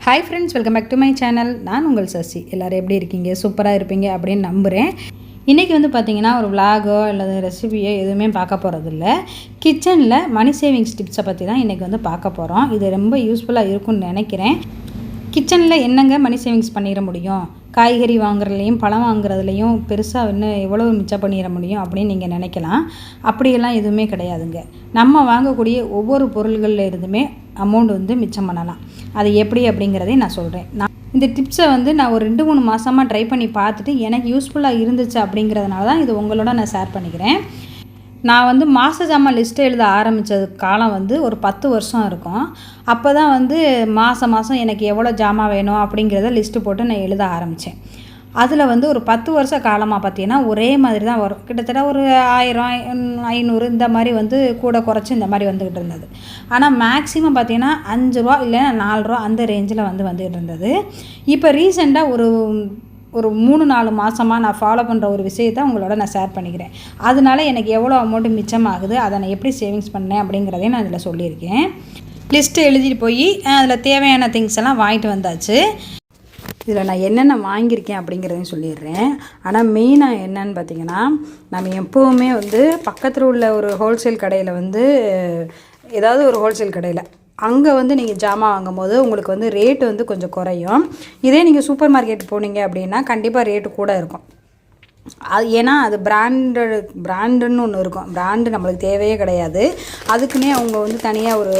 Hi friends, welcome back to my channel. நான் உங்கள் சசி. எல்லோரும் எப்படி இருக்கீங்க? சூப்பராக இருப்பீங்க அப்படின்னு நம்புகிறேன். இன்றைக்கி வந்து பார்த்திங்கன்னா ஒரு விலாகோ அல்லது ரெசிபியோ எதுவுமே பார்க்க போகிறதில்ல. கிச்சனில் மணி சேவிங்ஸ் டிப்ஸை பற்றி தான் இன்றைக்கி வந்து பார்க்க போகிறோம். இது ரொம்ப யூஸ்ஃபுல்லாக இருக்கும்னு நினைக்கிறேன். கிச்சனில் என்னங்க மணி சேவிங்ஸ் பண்ணிட முடியும்? காய்கறி வாங்குறதுலையும் பழம் வாங்குறதுலையும் பெருசாக இன்னும் எவ்வளோ மிச்சம் பண்ணிட முடியும் அப்படின்னு நீங்கள் நினைக்கலாம். அப்படியெல்லாம் எதுவுமே கிடையாதுங்க. நம்ம வாங்கக்கூடிய ஒவ்வொரு பொருள்களில் இருந்துமே அமௌண்ட் வந்து மிச்சம் பண்ணலாம். அது எப்படி அப்படிங்கிறதையும் நான் சொல்கிறேன். இந்த டிப்ஸை வந்து நான் ஒரு 2-3 மாதமாக ட்ரை பண்ணி பார்த்துட்டு எனக்கு யூஸ்ஃபுல்லாக இருந்துச்சு அப்படிங்கிறதுனால தான் இது உங்களோட நான் ஷேர் பண்ணிக்கிறேன். நான் வந்து மாத ஜாமான் லிஸ்ட்டு எழுத ஆரம்பித்தது காலம் வந்து ஒரு 10 வருஷம் இருக்கும். அப்போ தான் வந்து மாதம் எனக்கு எவ்வளோ ஜாமான் வேணும் அப்படிங்கிறத லிஸ்ட்டு போட்டு நான் எழுத ஆரம்பித்தேன். அதில் வந்து ஒரு 10 வருஷ காலமாக பார்த்தீங்கன்னா ஒரே மாதிரி தான் வரும். கிட்டத்தட்ட ஒரு 1000, 500 இந்த மாதிரி வந்து கூட குறைச்சி இந்த மாதிரி வந்துக்கிட்டு இருந்தது. ஆனால் மேக்ஸிமம் பார்த்தீங்கன்னா ₹5 இல்லைன்னா ₹4 அந்த ரேஞ்சில் வந்துக்கிட்டு இருந்தது. இப்போ ரீசெண்டாக ஒரு 3-4 மாதமாக நான் ஃபாலோ பண்ணுற ஒரு விஷயத்தை உங்களோட நான் ஷேர் பண்ணிக்கிறேன். அதனால எனக்கு எவ்வளோ அமௌண்ட்டு மிச்சமாகுது, அதை நான் எப்படி சேவிங்ஸ் பண்ணேன் அப்படிங்கிறதையும் நான் இதில் சொல்லியிருக்கேன். லிஸ்ட்டு எழுதிட்டு போய் அதில் தேவையான திங்ஸ் எல்லாம் வாங்கிட்டு வந்தாச்சு. இதில் நான் என்னென்ன வாங்கியிருக்கேன் அப்படிங்கிறதையும் சொல்லிடுறேன். ஆனால் மெயினாக என்னன்னு பார்த்திங்கன்னா, நம்ம எப்போவுமே வந்து பக்கத்தில் உள்ள ஒரு ஹோல்சேல் கடையில் வந்து ஏதாவது ஒரு ஹோல்சேல் கடையில் அங்கே வந்து நீங்கள் ஜாமான் வாங்கும் போது உங்களுக்கு வந்து ரேட்டு வந்து கொஞ்சம் குறையும். இதே நீங்கள் சூப்பர் மார்க்கெட் போனீங்க அப்படின்னா கண்டிப்பாக ரேட்டு கூட இருக்கும். அது ஏன்னா அது பிராண்டுன்னு ஒன்று இருக்கும். பிராண்டு நம்மளுக்கு தேவையே கிடையாது. அதுக்குன்னே அவங்க வந்து தனியாக ஒரு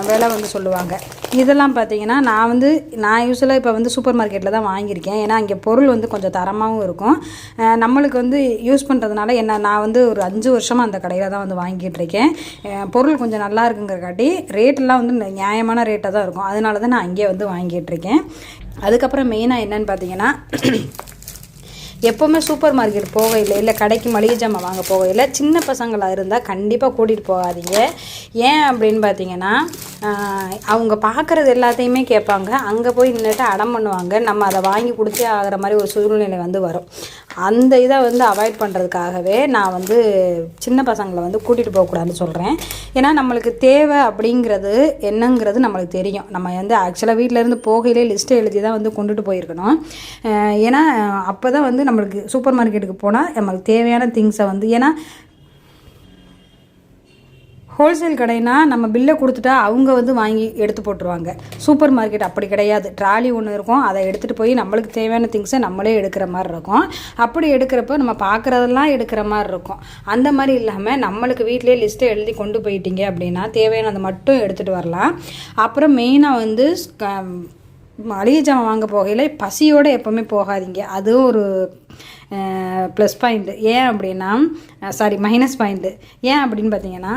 விலை வந்து சொல்லுவாங்க. இதெல்லாம் பார்த்தீங்கன்னா நான் யூஸ்வலாக இப்போ வந்து சூப்பர் மார்க்கெட்டில் தான் வாங்கியிருக்கேன். ஏன்னா அங்கே பொருள் வந்து கொஞ்சம் தரமாகவும் இருக்கும். நம்மளுக்கு வந்து யூஸ் பண்ணுறதுனால நான் வந்து ஒரு 5 வருஷமாக அந்த கடையில் தான் வந்து வாங்கிட்டு இருக்கேன். பொருள் கொஞ்சம் நல்லா இருக்குங்கிறக்காட்டி ரேட்டெல்லாம் வந்து நியாயமான ரேட்டாக தான் இருக்கும். அதனால தான் நான் அங்கேயே வந்து வாங்கிட்டு இருக்கேன். அதுக்கப்புறம் மெயினாக என்னன்னு பார்த்தீங்கன்னா, எப்போவுமே சூப்பர் மார்க்கெட் போகையில் இல்லை கடைக்கு மளிகை ஜாமான் வாங்க போகையில் சின்ன பசங்களாக இருந்தால் கண்டிப்பாக கூட்டிகிட்டு போகாதீங்க. ஏன் அப்படின்னு பார்த்தீங்கன்னா, அவங்க பார்க்குறது எல்லாத்தையுமே கேட்பாங்க. அங்கே போய் நின்றுட்டு அடம் பண்ணுவாங்க. நம்ம அதை வாங்கி கொடுத்தே ஆகிற மாதிரி ஒரு சூழ்நிலை வந்து வரும். அந்த இதை வந்து அவாய்ட் பண்ணுறதுக்காகவே நான் வந்து சின்ன பசங்களை வந்து கூட்டிகிட்டு போகக்கூடாதுன்னு சொல்கிறேன். ஏன்னா நம்மளுக்கு தேவை அப்படிங்கிறது என்னங்கிறது நம்மளுக்கு தெரியும். நம்ம வந்து ஆக்சுவலாக வீட்டிலேருந்து போகையிலே லிஸ்ட்டு எழுதி தான் வந்து கொண்டுட்டு போயிருக்கணும். ஏன்னா அப்போ தான் வந்து நம்மளுக்கு சூப்பர் மார்க்கெட்டுக்கு போனால் நம்மளுக்கு தேவையான திங்ஸை வந்து, ஏன்னா ஹோல்சேல் கடைனா நம்ம பில்லை கொடுத்துட்டா அவங்க வந்து வாங்கி எடுத்து போட்டுருவாங்க. சூப்பர் மார்க்கெட் அப்படி கிடையாது. ட்ராலி ஒன்று இருக்கும், அதை எடுத்துகிட்டு போய் நம்மளுக்கு தேவையான திங்ஸை நம்மளே எடுக்கிற மாதிரி இருக்கும். அப்படி எடுக்கிறப்ப நம்ம பார்க்குறதெல்லாம் எடுக்கிற மாதிரி இருக்கும். அந்த மாதிரி இல்லாமல் நம்மளுக்கு வீட்டிலே லிஸ்ட்டை எழுதி கொண்டு போயிட்டீங்க அப்படின்னா தேவையானதை மட்டும் எடுத்துகிட்டு வரலாம். அப்புறம் மெயினாக வந்து மளிகை ஜாமான் வாங்க போகையில் பசியோடு எப்போவுமே போகாதீங்க. அதுவும் ஒரு ப்ளஸ் பாயிண்ட்டு. ஏன் அப்படின்னா மைனஸ் பாயிண்ட்டு. ஏன் அப்படின்னு பார்த்தீங்கன்னா,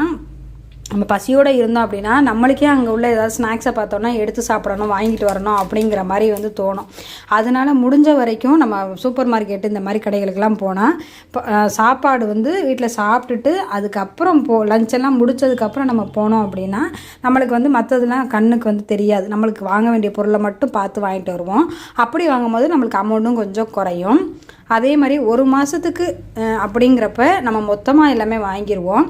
நம்ம பசியோடு இருந்தோம் அப்படின்னா நம்மளுக்கே அங்கே உள்ள ஏதாவது ஸ்நாக்ஸை பார்த்தோன்னா எடுத்து சாப்பிடணும், வாங்கிட்டு வரணும் அப்படிங்கிற மாதிரி வந்து தோணும். அதனால் முடிஞ்ச வரைக்கும் நம்ம சூப்பர் மார்க்கெட்டு இந்த மாதிரி கடைகளுக்கெல்லாம் போனால் சாப்பாடு வந்து வீட்டில் சாப்பிட்டுட்டு அதுக்கப்புறம் லஞ்செல்லாம் முடித்ததுக்கப்புறம் நம்ம போனோம் அப்படின்னா நம்மளுக்கு வந்து மற்றதுலாம் கண்ணுக்கு வந்து தெரியாது. நம்மளுக்கு வாங்க வேண்டிய பொருளை மட்டும் பார்த்து வாங்கிட்டு வருவோம். அப்படி வாங்கும்போது நம்மளுக்கு அமௌண்ட்டும் கொஞ்சம் குறையும். அதே மாதிரி ஒரு மாதத்துக்கு அப்படிங்கிறப்ப நம்ம மொத்தமாக எல்லாமே வாங்கிடுவோம்.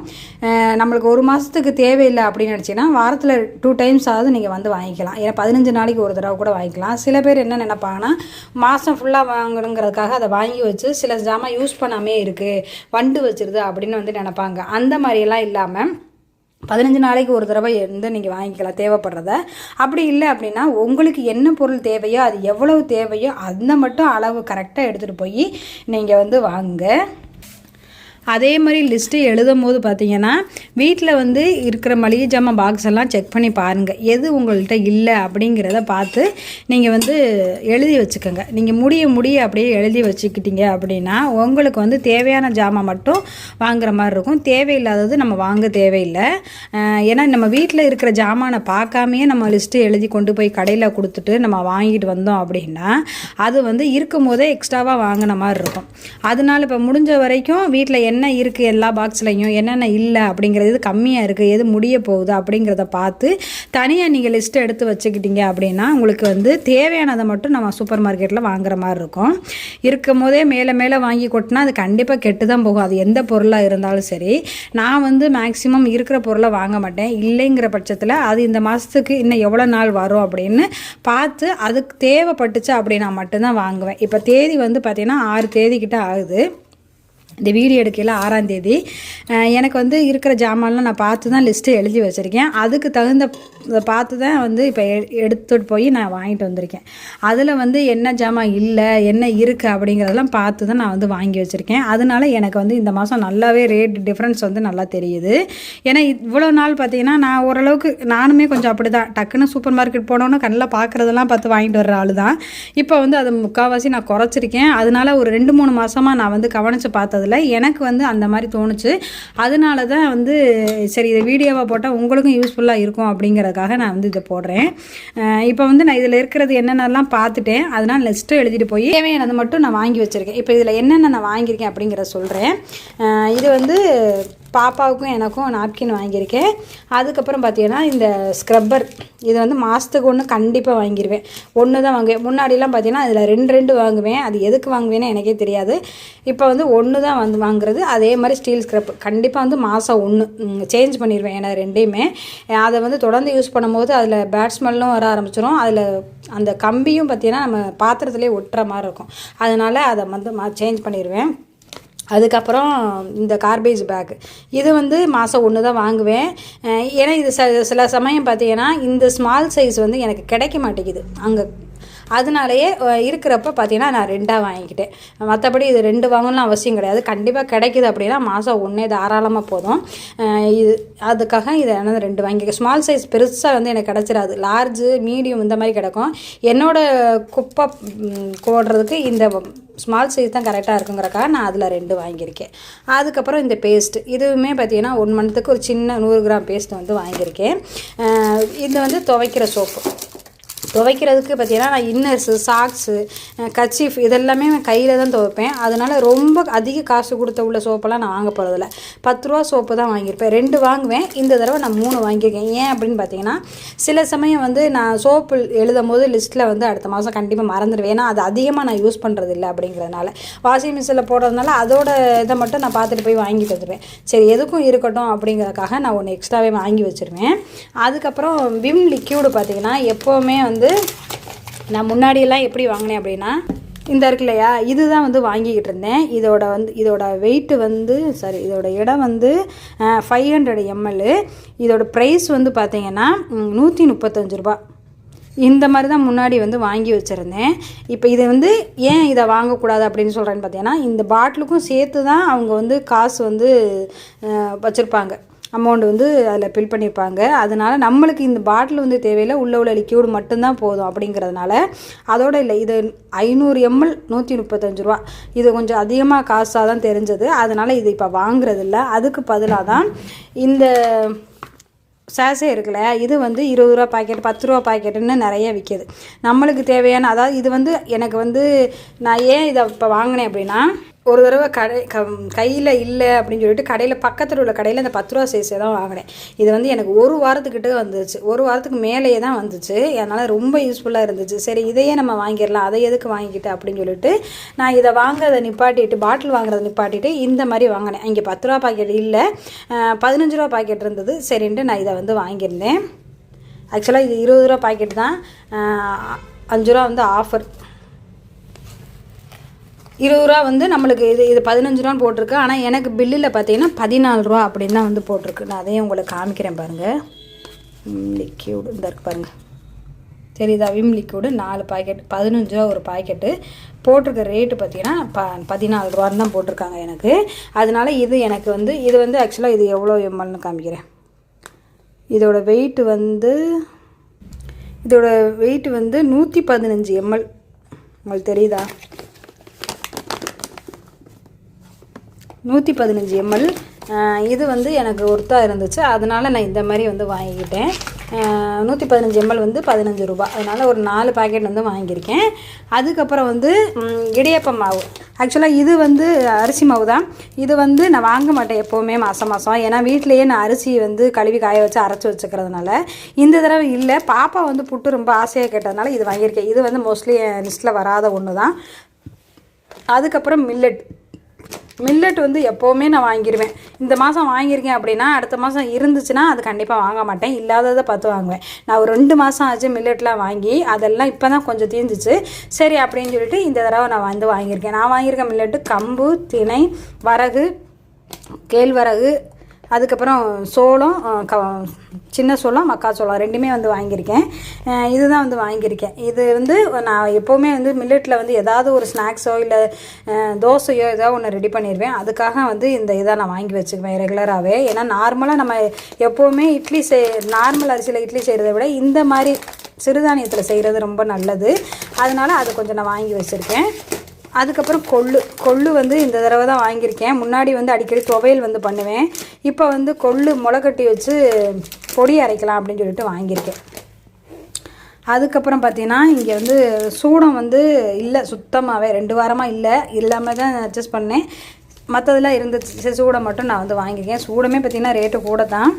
நம்மளுக்கு ஒரு மாதத்துக்கு தேவையில்லை அப்படின்னு நினச்சிங்கன்னா வாரத்தில் 2 டைம்ஸ் ஆகுது நீங்கள் வந்து வாங்கிக்கலாம். ஏன்னா 15 நாளைக்கு ஒரு தடவை கூட வாங்கிக்கலாம். சில பேர் என்ன நினைப்பாங்கன்னா, மாதம் ஃபுல்லாக வாங்கணுங்கிறதுக்காக அதை வாங்கி வச்சு சில ஜாமான் யூஸ் பண்ணாமே இருக்குது, வண்டு வச்சிருது அப்படின்னு வந்து நினைப்பாங்க. அந்த மாதிரியெல்லாம் இல்லாமல் 15 நாளைக்கு ஒரு தடவை வந்து நீங்கள் வாங்கிக்கலாம் தேவைப்படுறத. அப்படி இல்லை அப்படின்னா உங்களுக்கு என்ன பொருள் தேவையோ, அது எவ்வளவு தேவையோ அந்த மட்டும் அளவு கரெக்டாக எடுத்துகிட்டு போய் நீங்கள் வந்து வாங்குங்க. அதே மாதிரி லிஸ்ட்டு எழுதும் போது பார்த்தீங்கன்னா வீட்டில் வந்து இருக்கிற மளிகை ஜாமான் பாக்ஸ் எல்லாம் செக் பண்ணி பாருங்கள். எது உங்கள்கிட்ட இல்லை அப்படிங்கிறத பார்த்து நீங்கள் வந்து எழுதி வச்சுக்கோங்க. நீங்கள் முடிய அப்படியே எழுதி வச்சுக்கிட்டீங்க அப்படின்னா உங்களுக்கு வந்து தேவையான ஜாமான் மட்டும் வாங்குற மாதிரி இருக்கும். தேவையில்லாதது நம்ம வாங்க தேவையில்லை. ஏன்னா நம்ம வீட்டில் இருக்கிற ஜாமானை பார்க்காமையே நம்ம லிஸ்ட்டு எழுதி கொண்டு போய் கடையில் கொடுத்துட்டு நம்ம வாங்கிட்டு வந்தோம் அப்படின்னா அது வந்து இருக்கும் போதே எக்ஸ்ட்ராவாக வாங்கின மாதிரி இருக்கும். அதனால இப்போ முடிஞ்ச வரைக்கும் வீட்டில் என்ன இருக்குது எல்லா பாக்ஸ்லையும், என்னென்ன இல்லை அப்படிங்கிறது, கம்மியாக இருக்குது, எது முடிய போகுது அப்படிங்கிறத பார்த்து தனியாக நீங்கள் லிஸ்ட்டு எடுத்து வச்சுக்கிட்டீங்க அப்படின்னா உங்களுக்கு வந்து தேவையானதை மட்டும் நம்ம சூப்பர் மார்க்கெட்டில் வாங்குற மாதிரி இருக்கும். இருக்கும் போதே மேலே மேலே வாங்கி கொட்டினா அது கண்டிப்பாக கெட்டு தான் போகும். அது எந்த பொருளாக இருந்தாலும் சரி. நான் வந்து மேக்ஸிமம் இருக்கிற பொருளை வாங்க மாட்டேன். இல்லைங்கிற பட்சத்தில் அது இந்த மாதத்துக்கு இன்னும் எவ்வளோ நாள் வரும் அப்படின்னு பார்த்து அதுக்கு தேவைப்பட்டுச்சு அப்படின்னா மட்டும்தான் வாங்குவேன். இப்போ தேதி வந்து பார்த்திங்கன்னா 6 தேதிக்கிட்ட ஆகுது. இந்த வீடியோ எடுக்கையில் 6ஆம் தேதி. எனக்கு வந்து இருக்கிற ஜாமான்லாம் நான் பார்த்து தான் லிஸ்ட்டு எழுதி வச்சுருக்கேன். அதுக்கு தகுந்த பார்த்து தான் வந்து இப்போ எடுத்துகிட்டு போய் நான் வாங்கிட்டு வந்திருக்கேன். அதில் வந்து என்ன ஜாமான் இல்லை, என்ன இருக்குது அப்படிங்கிறதெல்லாம் பார்த்து தான் நான் வந்து வாங்கி வச்சுருக்கேன். அதனால எனக்கு வந்து இந்த மாதம் நல்லாவே ரேட் டிஃப்ரென்ஸ் வந்து நல்லா தெரியுது. ஏன்னா இவ்வளோ நாள் பார்த்திங்கன்னா நான் ஓரளவுக்கு நானுமே கொஞ்சம் அப்படி தான் டக்குன்னு சூப்பர் மார்க்கெட் போனோன்னு கண்ணில் பார்க்குறதெல்லாம் பார்த்து வாங்கிட்டு வர்ற ஆள் தான். இப்போ வந்து அதை முக்கால்வாசி நான் குறைச்சிருக்கேன். அதனால ஒரு 2-3 மாதமாக நான் வந்து கவனித்து பார்த்தது எனக்கு வந்து அந்த மாதிரி தோணுச்சு. அதனால தான் வந்து சரி இதை வீடியோவாக போட்டால் உங்களுக்கும் யூஸ்ஃபுல்லாக இருக்கும் அப்படிங்கிறதுக்காக நான் வந்து இதை போடுறேன். இப்போ வந்து நான் இதில் இருக்கிறது என்னென்னலாம் பார்த்துட்டேன். அதனால் லிஸ்ட்டு எழுதிட்டு போய் தேவையானது மட்டும் நான் வாங்கி வச்சுருக்கேன். இப்போ இதில் என்னென்ன நான் வாங்கியிருக்கேன் அப்படிங்கிறத சொல்கிறேன். இது வந்து பாப்பாவுக்கும் எனக்கும் நாப்கின் வாங்கியிருக்கேன். அதுக்கப்புறம் பார்த்தீங்கன்னா இந்த ஸ்க்ரப்பர், இது வந்து மாதத்துக்கு ஒன்று கண்டிப்பாக வாங்கிடுவேன். ஒன்று தான் வாங்குவேன். முன்னாடிலாம் பார்த்தீங்கன்னா அதில் 2 வாங்குவேன். அது எதுக்கு வாங்குவேன்னு எனக்கே தெரியாது. இப்போ வந்து 1 தான் வந்து வாங்குறது. அதே மாதிரி ஸ்டீல் ஸ்க்ரப் கண்டிப்பாக வந்து மாதம் 1 சேஞ்ச் பண்ணிடுவேன். ஏன்னா 2மே அதை வந்து தொடர்ந்து யூஸ் பண்ணும்போது அதில் பேட் ஸ்மெல்லும் வர ஆரம்பிச்சிடும். அதில் அந்த கம்பியும் பார்த்தீங்கன்னா நம்ம பாத்திரத்துலேயே ஒட்டுற மாதிரி இருக்கும். அதனால் அதை வந்து சேஞ்ச் பண்ணிடுவேன். அதுக்கப்புறம் இந்த கார்பேஜ் பேக், இது வந்து மாதம் 1 தான் வாங்குவேன். ஏன்னா இது சில சமயம் பார்த்தீங்கன்னா இந்த ஸ்மால் சைஸ் வந்து எனக்கு கிடைக்க மாட்டேங்குது அங்கே. அதனாலேயே இருக்கிறப்ப பார்த்தீங்கன்னா நான் 2 வாங்கிக்கிட்டேன். மற்றபடி இது 2 வாங்கணும்னு அவசியம் கிடையாது. கண்டிப்பாக கிடைக்கிது அப்படின்னா மாதம் 1 தாராளமாக போதும். இது அதுக்காக இதை என்ன 2 வாங்கிக்க. ஸ்மால் சைஸ் பெருசாக வந்து எனக்கு கிடச்சிடாது. லார்ஜு, மீடியம் இந்த மாதிரி கிடக்கும். என்னோடய குப்பை போடுறதுக்கு இந்த ஸ்மால் சைஸ் தான் கரெக்டாக இருக்குங்கிறக்காக நான் அதில் 2 வாங்கியிருக்கேன். அதுக்கப்புறம் இந்த பேஸ்ட், இதுவுமே பார்த்திங்கன்னா 1 மந்த்துக்கு ஒரு சின்ன 100 கிராம் பேஸ்ட் வந்து வாங்கியிருக்கேன். இது வந்து துவைக்கிற சோப்பு. துவைக்கிறதுக்கு பார்த்திங்கன்னா நான் இன்னர்ஸு, சாக்ஸு, கர்ச்சீஃப் இதெல்லாமே நான் கையில் தான் துவைப்பேன். அதனால் ரொம்ப அதிக காசு கொடுத்த உள்ள சோப்பெல்லாம் நான் வாங்க போகிறதில்ல. 10 ரூபா சோப்பு தான் வாங்கியிருப்பேன். 2 வாங்குவேன். இந்த தடவை நான் 3 வாங்கியிருக்கேன். ஏன் அப்படின்னு பார்த்தீங்கன்னா சில சமயம் வந்து நான் சோப்பு எழுதும் போது லிஸ்ட்டில் வந்து அடுத்த மாதம் கண்டிப்பாக மறந்துடுவேன். ஏன்னா அது அதிகமாக நான் யூஸ் பண்ணுறது இல்லை அப்படிங்கிறதுனால. வாஷிங் மிஷினில் போடுறதுனால அதோட இதை மட்டும் நான் பார்த்துட்டு போய் வாங்கிட்டு வந்துடுவேன். சரி எதுக்கும் இருக்கட்டும் அப்படிங்கிறதுக்காக நான் 1 எக்ஸ்ட்ராவே வாங்கி வச்சுருவேன். அதுக்கப்புறம் விம் லிக்யூடு பார்த்திங்கன்னா எப்போவுமே வந்து நான் முன்னாடியெல்லாம் எப்படி வாங்கினேன் அப்படின்னா இந்த இருக்கு இல்லையா, இதுதான் வந்து வாங்கிக்கிட்டு இருந்தேன். இதோட வெயிட்டு வந்து இதோட இடம் வந்து 500 ml. இதோட ப்ரைஸ் வந்து பார்த்திங்கன்னா 135 ரூபா. இந்த மாதிரி தான் முன்னாடி வந்து வாங்கி வச்சுருந்தேன். இப்போ இதை வந்து ஏன் இதை வாங்கக்கூடாது அப்படின்னு சொல்கிறேன்னு பார்த்தீங்கன்னா இந்த பாட்டிலுக்கும் சேர்த்து தான் அவங்க வந்து காசு வந்து வச்சுருப்பாங்க. அமௌண்ட் வந்து அதில் ஃபில் பண்ணியிருப்பாங்க. அதனால் நம்மளுக்கு இந்த பாட்டில் வந்து தேவையில்லை, உள்ள லிக்யூடு மட்டும்தான் போதும் அப்படிங்கிறதுனால அதோடு இல்லை. இது 500 ml 135 ரூபா. இது கொஞ்சம் அதிகமாக காசாக தான் தெரிஞ்சது. அதனால் இது இப்போ வாங்குறதில்ல. அதுக்கு பதிலாக தான் இந்த சாசே இருக்குல்ல, இது வந்து 20 ரூபா பாக்கெட், 10 ரூபா பாக்கெட்டுன்னு நிறைய விற்கிது. நம்மளுக்கு தேவையான, அதாவது இது வந்து எனக்கு வந்து நான் ஏன் இதை இப்போ வாங்கினேன் அப்படின்னா ஒரு தடவை கையில் இல்லை அப்படின்னு சொல்லிட்டு கடையில் பக்கத்தில் உள்ள கடையில் இந்த 10 ரூபா சைஸே தான் வாங்கினேன். இது வந்து எனக்கு 1 வாரத்துக்கிட்ட வந்துச்சு. 1 வாரத்துக்கு மேலேயே தான் வந்துச்சு. அதனால் ரொம்ப யூஸ்ஃபுல்லாக இருந்துச்சு. சரி இதையே நம்ம வாங்கிடலாம், அதை எதுக்கு வாங்கிக்கிட்டு அப்படின்னு சொல்லிட்டு நான் இதை வாங்குறதை நிப்பாட்டிட்டு, பாட்டில் வாங்குறதை நிப்பாட்டிட்டு இந்த மாதிரி வாங்கினேன். இங்கே 10 ரூபா பாக்கெட் இல்லை, 15 ரூபா பாக்கெட் இருந்தது. சரின்ட்டு நான் இதை வந்து வாங்கியிருந்தேன். ஆக்சுவலாக இது 20 ரூபா பாக்கெட் தான். 5 ரூபா வந்து ஆஃபர். 20 ரூபா வந்து நம்மளுக்கு இது 15 ரூபான்னு போட்டிருக்கு. ஆனால் எனக்கு பில்லில் பார்த்தீங்கன்னா 14 ரூபா அப்படின்னு தான் வந்து போட்டிருக்கு. நான் அதையும் உங்களுக்கு காமிக்கிறேன் பாருங்கள். லிக்யூடு இந்த இருக்குது பாருங்கள், தெரியுதா? விம் லிக்யூடு 4 பாக்கெட் 15 ரூபா ஒரு பாக்கெட்டு. போட்டிருக்க ரேட்டு பார்த்தீங்கன்னா 14 ரூபான்னு தான் போட்டிருக்காங்க எனக்கு. அதனால் இது எனக்கு வந்து இது வந்து ஆக்சுவலாக இது எவ்வளோ எம்எல்னு காமிக்கிறேன். இதோட வெயிட்டு வந்து 115 ml. உங்களுக்கு தெரியுதா? 115 ml. இது வந்து எனக்கு ஒர்த்தாக இருந்துச்சு. அதனால் நான் இந்த மாதிரி வந்து வாங்கிக்கிட்டேன். 115 ml வந்து 15 ரூபா. அதனால் ஒரு 4 பாக்கெட் வந்து வாங்கியிருக்கேன். அதுக்கப்புறம் வந்து இடியாப்பம் மாவு. ஆக்சுவலாக இது வந்து அரிசி மாவு தான். இது வந்து நான் வாங்க மாட்டேன் எப்போவுமே மாதம். ஏன்னா வீட்டிலையே நான் அரிசி வந்து கழுவி காய வச்சு அரைச்சி வச்சுக்கிறதுனால. இந்த தடவை இல்லை, பாப்பா வந்து புட்டு ரொம்ப ஆசையாக கேட்டதுனால இது வாங்கியிருக்கேன். இது வந்து மோஸ்ட்லி என் லிஸ்ட்டில் வராத ஒன்று தான். அதுக்கப்புறம் மில்லட் வந்து எப்போவுமே நான் வாங்கிடுவேன். இந்த மாதம் வாங்கியிருக்கேன் அப்படின்னா அடுத்த மாதம் இருந்துச்சுன்னா அது கண்டிப்பாக வாங்க மாட்டேன், இல்லாததை பார்த்து வாங்குவேன். நான் ஒரு 2 மாதம் ஆச்சு மில்லட்லாம் வாங்கி, அதெல்லாம் இப்போ தான் கொஞ்சம் தீர்ந்துச்சு. சரி அப்படின்னு சொல்லிட்டு இந்த தடவை நான் வந்து வாங்கியிருக்கேன். நான் வாங்கியிருக்க மில்லட்டு கம்பு, திணை, வரகு, கேழ்வரகு, அதுக்கப்புறம் சோளம், சின்ன சோளம், மக்காச்சோளம் ரெண்டுமே வந்து வாங்கியிருக்கேன். இதுதான் வந்து வாங்கியிருக்கேன். இது வந்து நான் எப்போவுமே வந்து மில்லட்டில் வந்து ஏதாவது ஒரு ஸ்நாக்ஸோ இல்லை தோசையோ ஏதாவது ஒன்று ரெடி பண்ணிடுவேன். அதுக்காக வந்து இந்த இதை நான் வாங்கி வச்சுக்குவேன் ரெகுலராகவே. ஏன்னா நார்மலாக நம்ம எப்போவுமே நார்மல் அரிசியில் இட்லி செய்கிறத விட இந்த மாதிரி சிறுதானியத்தில் செய்கிறது ரொம்ப நல்லது. அதனால் அதை கொஞ்சம் நான் வாங்கி வச்சுருக்கேன். அதுக்கப்புறம் கொள்ளு வந்து இந்த தடவை தான் வாங்கியிருக்கேன். முன்னாடி வந்து அடிக்கடி துவையல் வந்து பண்ணுவேன். இப்போ வந்து கொள்ளு முளைக்கட்டி வச்சு பொடி அரைக்கலாம் அப்படின்னு சொல்லிட்டு வாங்கியிருக்கேன். அதுக்கப்புறம் பார்த்தீங்கன்னா இங்கே வந்து சூடம் வந்து இல்லை, சுத்தமாகவே 2 வாரமாக இல்லாமல் தான் அட்ஜஸ்ட் பண்ணேன். மற்றதெல்லாம் இருந்துச்சு, சூடம் மட்டும் நான் வந்து வாங்கியிருக்கேன். சூடமே பார்த்திங்கன்னா ரேட்டு கூட தான்.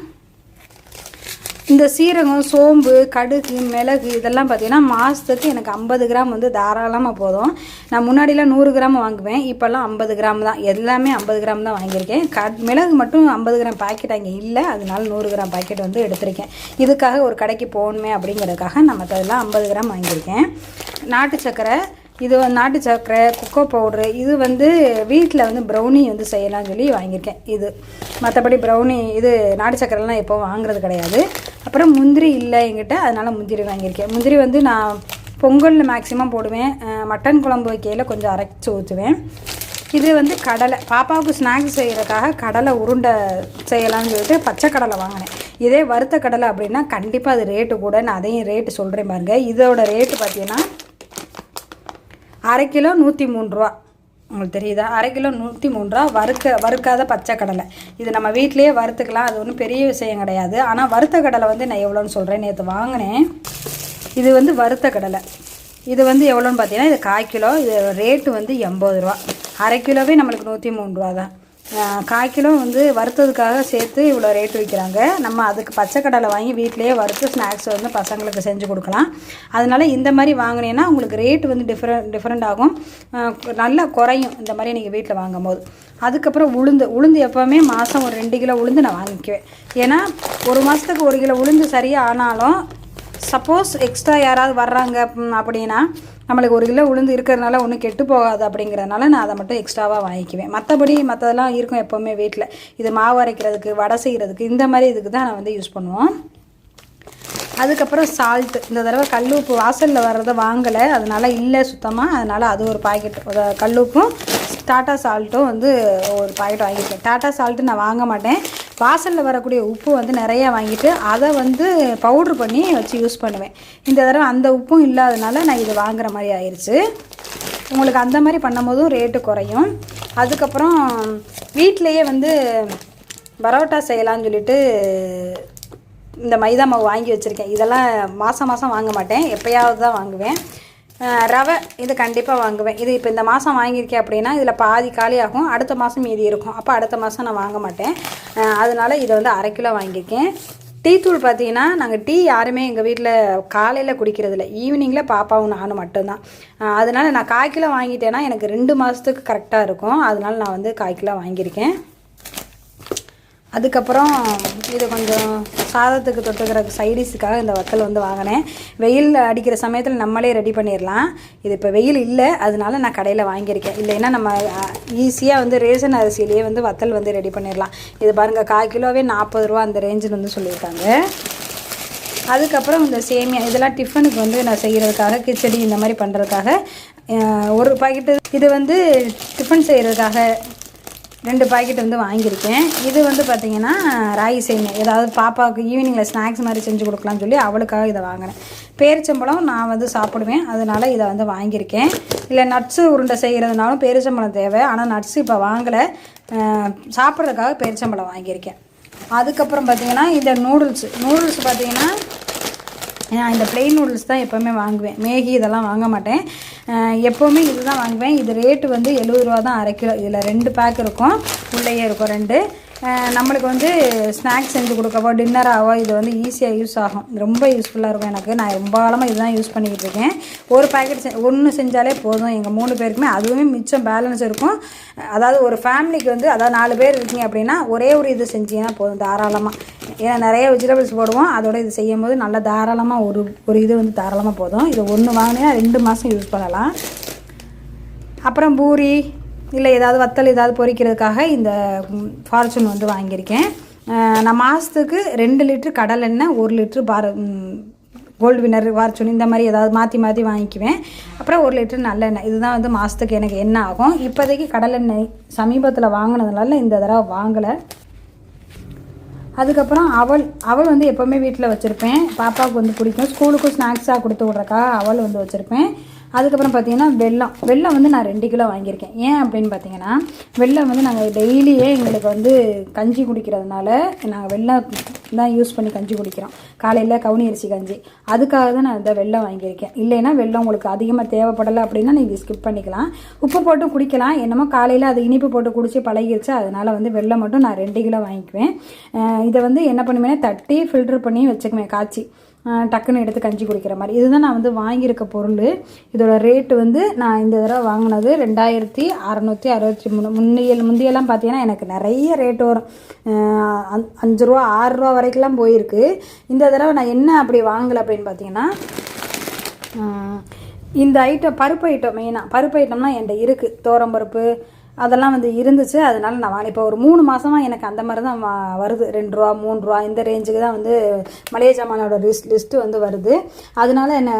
இந்த சீரகம், சோம்பு, கடுகு, மிளகு இதெல்லாம் பார்த்திங்கன்னா மாதத்துக்கு எனக்கு 50 கிராம் வந்து தாராளமாக போதும். நான் முன்னாடிலாம் 100 கிராம் வாங்குவேன், இப்போல்லாம் 50 கிராம் தான். எல்லாமே 50 கிராம் தான் வாங்கியிருக்கேன். மிளகு மட்டும் 50 கிராம் பாக்கெட் அங்கே இல்லை, அதனால 100 கிராம் பாக்கெட் வந்து எடுத்திருக்கேன். இதுக்காக ஒரு கடைக்கு போகணுமே அப்படிங்கிறதுக்காக நான் மற்றதெல்லாம் 50 கிராம் வாங்கியிருக்கேன். நாட்டு சர்க்கரை, இது நாட்டு சர்க்கரை, கொக்கோ பவுட்ரு, இது வந்து வீட்டில் வந்து ப்ரௌனி வந்து செய்யலாம்னு சொல்லி வாங்கியிருக்கேன். இது மற்றபடி ப்ரௌனி இது நாட்டு சர்க்கரைலாம் எப்போ வாங்குறது கிடையாது. அப்புறம் முந்திரி இல்லை என்கிட்ட, அதனால் முந்திரி வாங்கியிருக்கேன். முந்திரி வந்து நான் பொங்கலில் மேக்ஸிமம் போடுவேன், மட்டன் குழம்பு வைக்கையில் கொஞ்சம் அரைச்சி ஊற்றுவேன். இது வந்து கடலை, பாப்பாவுக்கு ஸ்நாக்ஸ் செய்கிறதுக்காக கடலை உருண்டை செய்யலாம்னு சொல்லிட்டு பச்சை கடலை வாங்கினேன். இதே வறுத்த கடலை அப்படின்னா கண்டிப்பாக அது ரேட்டு கூட. நான் அதையும் ரேட்டு சொல்கிறேன் பாருங்கள். இதோட ரேட்டு பார்த்தீங்கன்னா 1/2 கிலோ 103 ரூபா. உங்களுக்கு தெரியுதா? 1/2 கிலோ 103 ரூபா. வறுக்காத பச்சை கடலை. இது நம்ம வீட்டிலையே வறுத்துக்கலாம், அது ஒன்றும் பெரிய விஷயம் கிடையாது. ஆனால் வறுத்த கடலை வந்து நான் எவ்வளோன்னு சொல்கிறேன். நேற்று வாங்கினேன். இது வந்து வறுத்த கடலை. இது வந்து எவ்வளோன்னு பார்த்தீங்கன்னா இது 1/4 கிலோ. இது ரேட்டு வந்து 80 ரூபா. 1/2 கிலோவே நம்மளுக்கு 103 ரூபா தான். 1/4 கிலோ வந்து வறுத்ததுக்காக சேர்த்து இவ்வளோ ரேட்டு விற்கிறாங்க. நம்ம அதுக்கு பச்சை கடலை வாங்கி வீட்டிலையே வறுத்து ஸ்நாக்ஸ் வந்து பசங்களுக்கு செஞ்சு கொடுக்கலாம். அதனால் இந்த மாதிரி வாங்கினீங்கன்னா உங்களுக்கு ரேட்டு வந்து டிஃப்ரெண்ட் ஆகும், நல்லா குறையும் இந்த மாதிரி நீங்கள் வீட்டில் வாங்கும் போது. அதுக்கப்புறம் உளுந்து எப்போவுமே மாதம் ஒரு 2 கிலோ உளுந்து நான் வாங்கிக்குவேன். ஏன்னா ஒரு மாதத்துக்கு 1 கிலோ உளுந்து சரியாக ஆனாலும் சப்போஸ் எக்ஸ்ட்ரா யாராவது வர்றாங்க அப்படின்னா நம்மளுக்கு 1 கிலோ உளுந்து இருக்கிறதுனால ஒன்றும் கெட்டு போகாது. அப்படிங்கிறதுனால நான் அதை மட்டும் எக்ஸ்ட்ராவாக வாங்கிக்குவேன். மற்றதெல்லாம் இருக்கும் எப்போவுமே வீட்டில். இது மாவு அரைக்கிறதுக்கு, வடை செய்கிறதுக்கு, இந்த மாதிரி இதுக்கு தான் நான் வந்து யூஸ் பண்ணுவோம். அதுக்கப்புறம் சால்ட்டு. இந்த தடவை கல்லுப்பு வாசலில் வர்றதை வாங்கலை, அதனால் இல்லை சுத்தமாக. அதனால் அது ஒரு பாக்கெட் கல்லுப்பும் டாட்டா சால்ட்டும் வந்து ஒரு பாக்கெட் வாங்கியிருக்கேன். டாட்டா சால்ட்டு நான் வாங்க மாட்டேன். வாசலில் வரக்கூடிய உப்பு வந்து நிறையா வாங்கிட்டு அதை வந்து பவுட்ரு பண்ணி வச்சு யூஸ் பண்ணுவேன். இந்த தடவை அந்த உப்பும் இல்லாதனால நான் இது வாங்குகிற மாதிரி ஆயிடுச்சு. உங்களுக்கு அந்த மாதிரி பண்ணும் போதும் ரேட்டு குறையும். அதுக்கப்புறம் வீட்டிலையே வந்து பரோட்டா செய்யலாம்னு சொல்லிட்டு இந்த மைதா மாவு வாங்கி வச்சுருக்கேன். இதெல்லாம் மாதம் வாங்க மாட்டேன், எப்போயாவது தான் வாங்குவேன். ரவை இது கண்டிப்பாக வாங்குவேன். இது இப்போ இந்த மாதம் வாங்கியிருக்கேன் அப்படின்னா இதில் பாதி காலியாகும், அடுத்த மாதம் மீதி இருக்கும். அப்போ அடுத்த மாதம் நான் வாங்க மாட்டேன். அதனால் இதை வந்து 1/2 கிலோ வாங்கியிருக்கேன். டீ தூள் பார்த்தீங்கன்னா நாங்கள் டீ யாருமே எங்கள் வீட்டில் காலையில் குடிக்கிறதில்ல, ஈவினிங்கில் பாப்பாவும் நானும் மட்டும்தான். அதனால் நான் 1/4 கிலோ வாங்கிட்டேன்னா எனக்கு 2 மாதத்துக்கு கரெக்டாக இருக்கும். அதனால் நான் வந்து 1/4 கிலோ வாங்கியிருக்கேன். அதுக்கப்புறம் இது கொஞ்சம் சாதத்துக்கு தொட்டுக்கிற சைடிஸுக்காக இந்த வத்தல் வந்து வாங்கினேன். வெயில் அடிக்கிற சமயத்தில் நம்மளே ரெடி பண்ணிடலாம். இது இப்போ வெயில் இல்லை, அதனால நான் கடையில் வாங்கியிருக்கேன். இல்லைன்னா நம்ம ஈஸியாக வந்து ரேஷன் அரிசியிலேயே வந்து வத்தல் வந்து ரெடி பண்ணிடலாம். இது பாருங்கள் 1/4 கிலோவே 40 ரூபா அந்த ரேஞ்சில் வந்து சொல்லியிருக்காங்க. அதுக்கப்புறம் இந்த சேமியா இதெல்லாம் டிஃபனுக்கு வந்து நான் செய்கிறதுக்காக, கிச்சடி இந்த மாதிரி பண்ணுறதுக்காக ஒரு பாக்கெட்டு. இது வந்து டிஃபன் செய்கிறதுக்காக 2 பாக்கெட் வந்து வாங்கியிருக்கேன். இது வந்து பார்த்திங்கன்னா ராகி சேமியா, ஏதாவது பாப்பாவுக்கு ஈவினிங்கில் ஸ்நாக்ஸ் மாதிரி செஞ்சு கொடுக்கலாம்னு சொல்லி அவளுக்காக இதை வாங்கினேன். பேரிச்சம்பழம் நான் வந்து சாப்பிடுவேன், அதனால் இதை வந்து வாங்கியிருக்கேன். இல்லை நட்ஸு உருண்டை செய்கிறதுனாலும் பேரிச்சம்பழம் தேவை, ஆனால் நட்ஸு இப்போ வாங்கலை, சாப்பிட்றதுக்காக பேரிச்சம்பழம் வாங்கியிருக்கேன். அதுக்கப்புறம் பார்த்திங்கன்னா இந்த நூடுல்ஸ் பார்த்திங்கன்னா நான் இந்த ப்ளெயின் நூடுல்ஸ் தான் எப்போவுமே வாங்குவேன். மேகி இதெல்லாம் வாங்க மாட்டேன். எப்போவுமே இது தான் வாங்குவேன். இது ரேட்டு வந்து 70 ரூபா தான் 1/2 கிலோ. இதில் 2 பேக் இருக்கும், உள்ளேயே இருக்கும் 2. நம்மளுக்கு வந்து ஸ்நாக்ஸ் செஞ்சு கொடுக்கவோ டின்னராகவோ இது வந்து ஈஸியாக யூஸ் ஆகும். ரொம்ப யூஸ்ஃபுல்லாக இருக்கும் எனக்கு. நான் ரொம்ப காலமாக இதுதான் யூஸ் பண்ணிக்கிட்டு இருக்கேன். ஒரு பேக்கெட் ஒன்று செஞ்சாலே போதும் எங்கள் 3 பேருக்குமே. அதுவுமே மிச்சம் பேலன்ஸ் இருக்கும். அதாவது ஒரு ஃபேமிலிக்கு வந்து அதாவது 4 பேர் இருக்கீங்க அப்படின்னா ஒரே ஒரு இது செஞ்சீங்கன்னா போதும் தாராளமாக. ஏன்னா நிறைய வெஜிடபிள்ஸ் போடுவோம், அதோட இது செய்யும் போது நல்லா தாராளமாக ஒரு இது வந்து தாராளமாக போதும். இது ஒன்று வாங்கினா 2 மாதம் யூஸ் பண்ணலாம். அப்புறம் பூரி இல்லை ஏதாவது வத்தல் ஏதாவது பொரிக்கிறதுக்காக இந்த ஃபார்ச்சூன் வந்து வாங்கியிருக்கேன். நான் மாதத்துக்கு 2 லிட்டர் கடலெண்ணெய், 1 லிட்டர் கோல்டு வின்னர் ஃபார்ச்சூன் இந்த மாதிரி ஏதாவது மாற்றி வாங்கிக்குவேன். அப்புறம் 1 லிட்டர் நல்லெண்ணெய். இதுதான் வந்து மாதத்துக்கு எனக்கு என்ன ஆகும். இப்போதைக்கு கடலெண்ணெய் சமீபத்தில் வாங்கினதுனால இந்த தடவை வாங்கலை. அதுக்கப்புறம் அவல் வந்து எப்போவுமே வீட்டில் வச்சுருப்பேன். பாப்பாவுக்கு வந்து பிடிக்கும். ஸ்கூலுக்கும் ஸ்நாக்ஸாக கொடுத்து விட்றக்காக அவல் வந்து வச்சுருப்பேன். அதுக்கப்புறம் பார்த்திங்கன்னா வெல்லம் வந்து நான் 2 கிலோ வாங்கியிருக்கேன். ஏன் அப்படின்னு பார்த்தீங்கன்னா வெல்லம் வந்து நாங்கள் டெய்லியே எங்களுக்கு வந்து கஞ்சி குடிக்கிறதுனால நாங்கள் வெல்லம் தான் யூஸ் பண்ணி கஞ்சி குடிக்கிறோம். காலையில் கவுனி அரிசி கஞ்சி. அதுக்காக தான் நான் இந்த வெல்லம் வாங்கியிருக்கேன். இல்லைன்னா வெல்லம் உங்களுக்கு அதிகமாக தேவைப்படலை அப்படின்னா நீங்கள் ஸ்கிப் பண்ணிக்கலாம். உப்பு போட்டு குடிக்கலாம். என்னமோ காலையில் அது இனிப்பு போட்டு குடித்து பழகிடுச்சு. அதனால் வந்து வெல்லம் மட்டும் நான் 2 கிலோ வாங்கிக்குவேன். இதை வந்து என்ன பண்ணுவேன்னா தட்டி ஃபில்ட்ரு பண்ணி வச்சுக்குவேன், காய்ச்சி டக்குன்னு எடுத்து கஞ்சி குடிக்கிற மாதிரி. இதுதான் நான் வந்து வாங்கியிருக்க பொருள். இதோட ரேட்டு வந்து நான் இந்த தடவை வாங்கினது 2663. முந்தையெல்லாம் பார்த்தீங்கன்னா எனக்கு நிறைய ரேட்டு வரும். 5 ரூபா 6 ரூபா வரைக்கும்லாம் போயிருக்கு. இந்த தடவை நான் என்ன அப்படி வாங்கலை அப்படின்னு பார்த்தீங்கன்னா இந்த ஐட்டம் பருப்பு ஐட்டம். மெயினாக பருப்பு ஐட்டம்னா என்கிட்ட இருக்குது. துவரம்பருப்பு அதெல்லாம் வந்து இருந்துச்சு. அதனால் நான் இப்போ ஒரு 3 மாதமாக எனக்கு அந்த மாதிரி தான் வருது. 2 ரூபா 3 ரூபா இந்த ரேஞ்சுக்கு தான் வந்து மளிகை ஜாமானோட லிஸ்ட்டு வந்து வருது. அதனால என்ன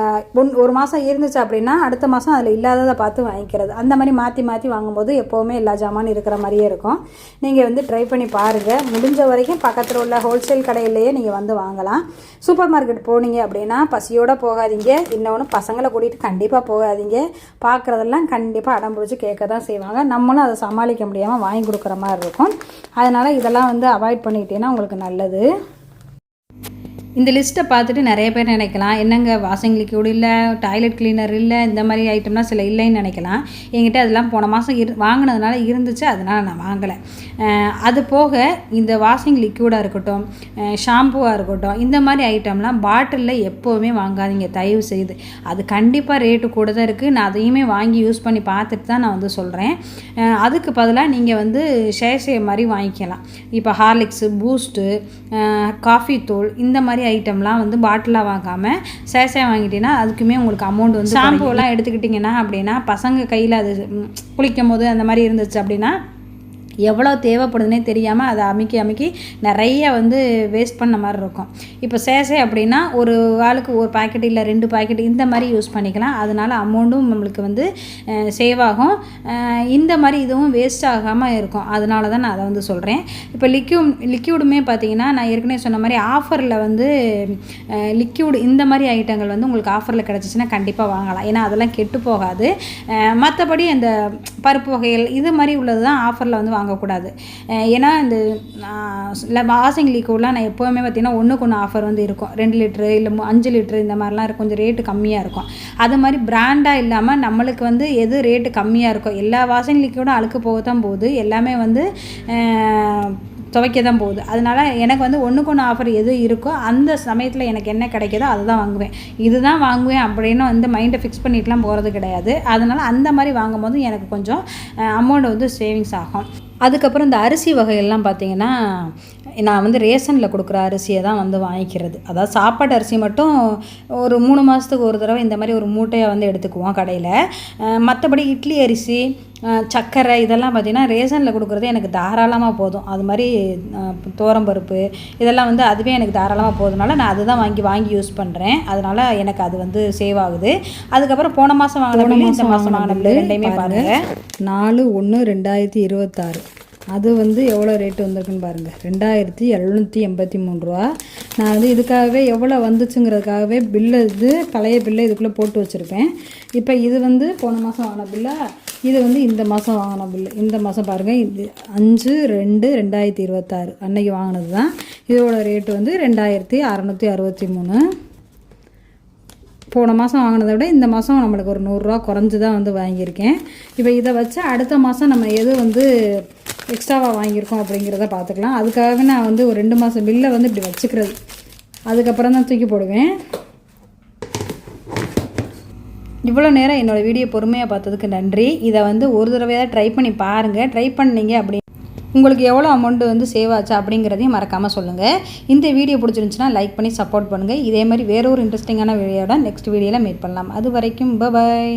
ஒரு மாதம் இருந்துச்சு அப்படின்னா அடுத்த மாதம் அதில் இல்லாததை பார்த்து வாங்கிக்கிறது. அந்த மாதிரி மாற்றி வாங்கும்போது எப்போவுமே எல்லா ஜாமானும் இருக்கிற மாதிரியே இருக்கும். நீங்கள் வந்து ட்ரை பண்ணி பாருங்கள். முடிஞ்ச வரைக்கும் பக்கத்தில் உள்ள ஹோல்சேல் கடையிலேயே நீங்கள் வந்து வாங்கலாம். சூப்பர் மார்க்கெட் போனீங்க அப்படின்னா பசியோடு போகாதீங்க. இன்னொன்று பசங்களை கூட்டிகிட்டு கண்டிப்பாக போகாதீங்க. பார்க்குறதெல்லாம் கண்டிப்பாக அடம் பிடிச்சி கேட்க தான் செய்வாங்க. நம்மளும் அதை சமாளிக்க முடியாமல் வாங்கி கொடுக்குற மாதிரி இருக்கும். அதனால் இதெல்லாம் வந்து அவாய்ட் பண்ணிக்கிட்டீங்கன்னா உங்களுக்கு நல்லது. இந்த லிஸ்ட்டை பார்த்துட்டு நிறைய பேர் நினைக்கலாம், என்னங்க வாஷிங் லிக்யூட் இல்லை, டாய்லெட் கிளீனர் இல்லை, இந்த மாதிரி ஐட்டம்லாம் சில இல்லைன்னு நினைக்கலாம். என்கிட்ட அதெல்லாம் போன மாதம் வாங்கினதுனால இருந்துச்சு, அதனால் நான் வாங்கலை. அது போக இந்த வாஷிங் லிக்யூடாக இருக்கட்டும், ஷாம்புவாக இருக்கட்டும், இந்த மாதிரி ஐட்டம்லாம் பாட்டிலில் எப்போவுமே வாங்காதீங்க தயவு செய்து. அது கண்டிப்பாக ரேட்டு கூட தான் இருக்குது. நான் அதையுமே வாங்கி யூஸ் பண்ணி பார்த்துட்டு தான் நான் வந்து சொல்கிறேன். அதுக்கு பதிலாக நீங்கள் வந்து ஷேஷே மாதிரி வாங்கிக்கலாம். இப்போ ஹார்லிக்ஸு, பூஸ்ட்டு, காஃபி தூள் இந்த மாதிரி ஐட்டம்லாம் வந்து பாட்டிலாக வாங்காமல் சேஷே வாங்கிட்டீங்கன்னா அதுக்குமே உங்களுக்கு அமௌண்ட் வந்து ஷாம்புலாம் எடுத்துக்கிட்டிங்கன்னா அப்படின்னா பசங்க கையில் அது குளிக்கும் போது அந்த மாதிரி இருந்துச்சு அப்படின்னா எவ்வளோ தேவைப்படுதுன்னே தெரியாமல் அதை அமுக்கி நிறைய வந்து வேஸ்ட் பண்ண மாதிரி இருக்கும். இப்போ சேஷே அப்படின்னா ஒரு ஆளுக்கு ஒரு பாக்கெட் இல்லை 2 பாக்கெட் இந்த மாதிரி யூஸ் பண்ணிக்கலாம். அதனால் அமௌண்ட்டும் நம்மளுக்கு வந்து சேவ் ஆகும். இந்த மாதிரி இதுவும் வேஸ்ட் ஆகாமல் இருக்கும். அதனால தான் நான் அதை வந்து சொல்கிறேன். இப்போ லிக்யூடுமே பார்த்திங்கன்னா நான் ஏற்கனவே சொன்ன மாதிரி ஆஃபரில் வந்து லிக்யூடு இந்த மாதிரி ஐட்டங்கள் வந்து உங்களுக்கு ஆஃபரில் கிடச்சிச்சின்னா கண்டிப்பாக வாங்கலாம். ஏன்னா அதெல்லாம் கெட்டு போகாது. மற்றபடி அந்த பருப்பு வகைகள் இது மாதிரி உள்ளது தான் ஆஃபரில் வந்து வாங்கக்கூடாது. ஏன்னா இந்த வாஷிங் லிக்யூட்லாம் நான் எப்போவுமே பார்த்திங்கன்னா 1க்கு 1 ஆஃபர் வந்து இருக்கும். 2 லிட்ரு இல்லை 5 லிட்ரு இந்த மாதிரிலாம் இருக்கும். கொஞ்சம் ரேட்டு கம்மியாக இருக்கும். அது மாதிரி பிராண்டாக இல்லாமல் நம்மளுக்கு வந்து எது ரேட்டு கம்மியாக இருக்கும். எல்லா வாஷிங் லிக்யூடும் அழுக்கு போக தான் போகுது. எல்லாமே வந்து துவைக்க தான் போகுது. அதனால் எனக்கு வந்து 1க்கு 1 ஆஃபர் எது இருக்கோ அந்த சமயத்தில் எனக்கு என்ன கிடைக்கிதோ அதை தான் வாங்குவேன். இதுதான் வாங்குவேன் அப்படின்னு வந்து மைண்டை ஃபிக்ஸ் பண்ணிட்டுலாம் போகிறது கிடையாது. அதனால் அந்த மாதிரி வாங்கும்போது எனக்கு கொஞ்சம் அமௌண்ட் வந்து சேவிங்ஸ் ஆகும். அதுக்கப்புறம் இந்த அரிசி வகையெல்லாம் பார்த்திங்கன்னா நான் வந்து ரேஷனில் கொடுக்குற அரிசியை தான் வந்து வாங்கிக்கிறது. அதாவது சாப்பாடு அரிசி மட்டும் ஒரு 3 மாதத்துக்கு ஒரு தடவை இந்த மாதிரி ஒரு மூட்டையை வந்து எடுத்துக்குவோம் கடையில். மற்றபடி இட்லி அரிசி, சர்க்கரை இதெல்லாம் பார்த்திங்கன்னா ரேஷனில் கொடுக்குறது எனக்கு தாராளமாக போதும். அது மாதிரி துவரம்பருப்பு இதெல்லாம் வந்து அதுவே எனக்கு தாராளமாக போதுனால நான் அதுதான் வாங்கி யூஸ் பண்ணுறேன். அதனால் எனக்கு அது வந்து சேவ் ஆகுது. அதுக்கப்புறம் போன மாதம் வாங்கின பில்லு இந்த மாதம் வாங்கின பில்லு ரெண்டையுமே பாருங்கள். 4/1/2026 அது வந்து எவ்வளோ ரேட்டு வந்திருக்குன்னு பாருங்கள். 2783 ரூபா. நான் வந்து இதுக்காகவே எவ்வளோ வந்துச்சுங்கிறதுக்காகவே பில்லு இது பழைய பில்லை இதுக்குள்ளே போட்டு வச்சுருப்பேன். இப்போ இது வந்து போன மாதம் வாங்கின பில்லை இது வந்து இந்த மாதம் வாங்கின பில்லு. இந்த மாதம் பாருங்கள், இது 5/2/2026 அன்னைக்கு வாங்கினது தான். இதோட ரேட்டு வந்து 2663. போன மாதம் வாங்கினதை விட இந்த மாதம் நம்மளுக்கு ஒரு 100 ரூபா குறைஞ்சி தான் வந்து வாங்கியிருக்கேன். இப்போ இதை வச்சு அடுத்த மாதம் நம்ம எது வந்து எக்ஸ்ட்ராவாக வாங்கியிருக்கோம் அப்படிங்கிறத பார்த்துக்கலாம். அதுக்காக நான் வந்து ஒரு 2 மாதம் பில்லை வந்து இப்படி வச்சுக்கிறது, அதுக்கப்புறம் தான் தூக்கி போடுவேன். இவ்வளோ நேரம் என்னோடய வீடியோ பொறுமையாக பார்த்ததுக்கு நன்றி. இதை வந்து ஒரு தடவையாக ட்ரை பண்ணி பாருங்கள். ட்ரை பண்ணிங்க அப்படி உங்களுக்கு எவ்வளோ அமௌண்ட்டு வந்து சேவ் ஆச்சு அப்படிங்கிறதையும் மறக்காமல் சொல்லுங்கள். இந்த வீடியோ பிடிச்சிருந்துச்சுன்னா லைக் பண்ணி சப்போர்ட் பண்ணுங்கள். இதே மாதிரி வேற ஒரு இன்ட்ரெஸ்டிங்கான வீடியோட நெக்ஸ்ட் வீடியோவில் மீட் பண்ணலாம். அது வரைக்கும் பாய்.